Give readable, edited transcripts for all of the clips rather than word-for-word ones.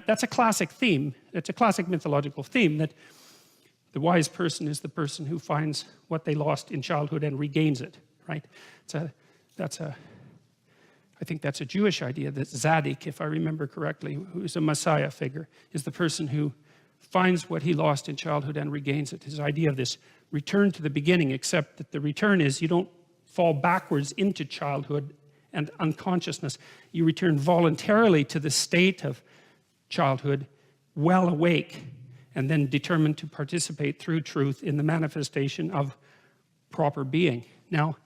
That's a classic theme. It's a classic mythological theme that the wise person is the person who finds what they lost in childhood and regains it, right? I think that's a Jewish idea, that Tzaddik, if I remember correctly, who's a Messiah figure, is the person who finds what he lost in childhood and regains it. His idea of this return to the beginning, except that the return is you don't fall backwards into childhood and unconsciousness. You return voluntarily to the state of childhood, well awake, and then determined to participate through truth in the manifestation of proper being. Now,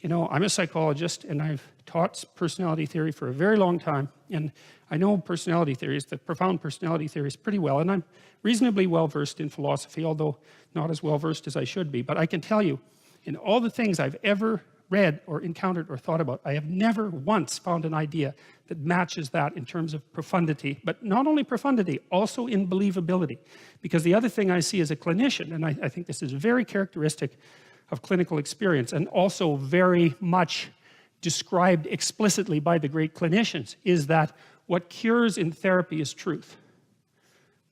you know, I'm a psychologist and I've taught personality theory for a very long time, and I know personality theories, the profound personality theories, pretty well, and I'm reasonably well versed in philosophy, although not as well versed as I should be. But I can tell you, in all the things I've ever read or encountered or thought about, I have never once found an idea that matches that in terms of profundity, but not only profundity, also in believability. Because the other thing I see as a clinician, and I think this is very characteristic of clinical experience and also very much described explicitly by the great clinicians, is that what cures in therapy is truth.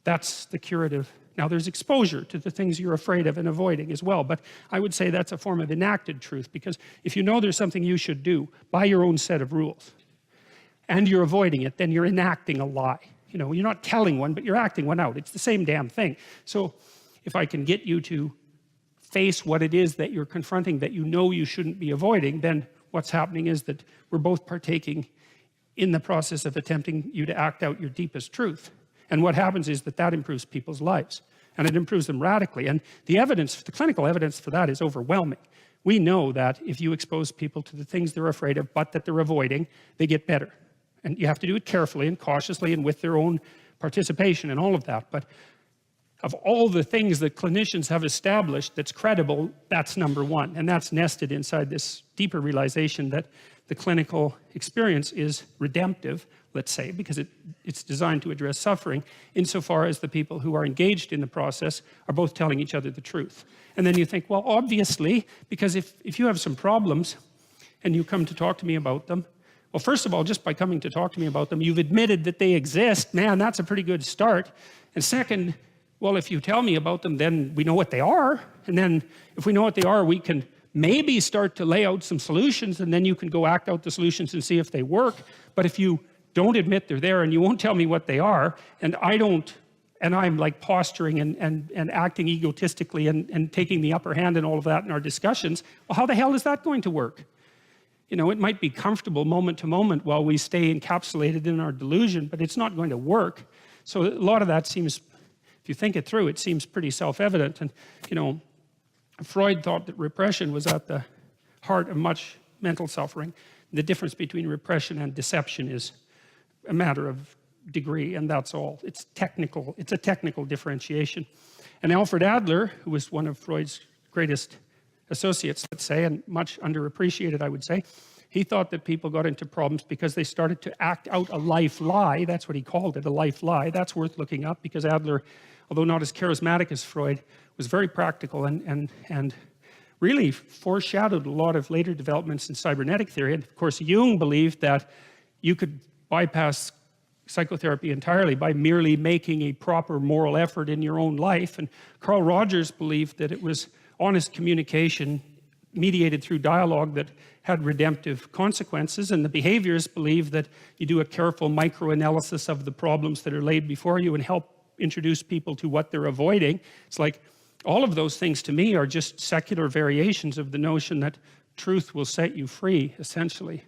That's the curative. Now there's exposure to the things you're afraid of and avoiding as well, but I would say that's a form of enacted truth, because if you know there's something you should do by your own set of rules and you're avoiding it, then you're enacting a lie. You know, you're not telling one, but you're acting one out. It's the same damn thing. So if I can get you to face what it is that you're confronting that you know you shouldn't be avoiding, then what's happening is that we're both partaking in the process of attempting you to act out your deepest truth. And what happens is that that improves people's lives, and it improves them radically. And the evidence, the clinical evidence for that is overwhelming. We know that if you expose people to the things they're afraid of but that they're avoiding, they get better. And you have to do it carefully and cautiously and with their own participation and all of that. But of all the things that clinicians have established that's credible, that's number one. And that's nested inside this deeper realization that the clinical experience is redemptive, let's say, because it's designed to address suffering, insofar as the people who are engaged in the process are both telling each other the truth. And then you think, well, obviously, because if you have some problems and you come to talk to me about them, well, first of all, just by coming to talk to me about them, you've admitted that they exist. Man, that's a pretty good start. And second, well, if you tell me about them, then we know what they are. And then if we know what they are, we can maybe start to lay out some solutions, and then you can go act out the solutions and see if they work. But if you don't admit they're there and you won't tell me what they are, and I don't, and I'm like posturing and acting egotistically and taking the upper hand and all of that in our discussions, well, how the hell is that going to work? You know, it might be comfortable moment to moment while we stay encapsulated in our delusion, but it's not going to work. So a lot of that seems, if you think it through, it seems pretty self-evident. And, you know, Freud thought that repression was at the heart of much mental suffering. The difference between repression and deception is a matter of degree, and that's all. It's technical. It's a technical differentiation. And Alfred Adler, who was one of Freud's greatest associates, let's say, and much underappreciated, I would say, he thought that people got into problems because they started to act out a life lie. That's what he called it, a life lie. That's worth looking up, because Adler, although not as charismatic as Freud, was very practical and really foreshadowed a lot of later developments in cybernetic theory. And of course, Jung believed that you could bypass psychotherapy entirely by merely making a proper moral effort in your own life. And Carl Rogers believed that it was honest communication mediated through dialogue that had redemptive consequences, and the behaviorists believe that you do a careful microanalysis of the problems that are laid before you and help introduce people to what they're avoiding. It's like all of those things to me are just secular variations of the notion that truth will set you free, essentially.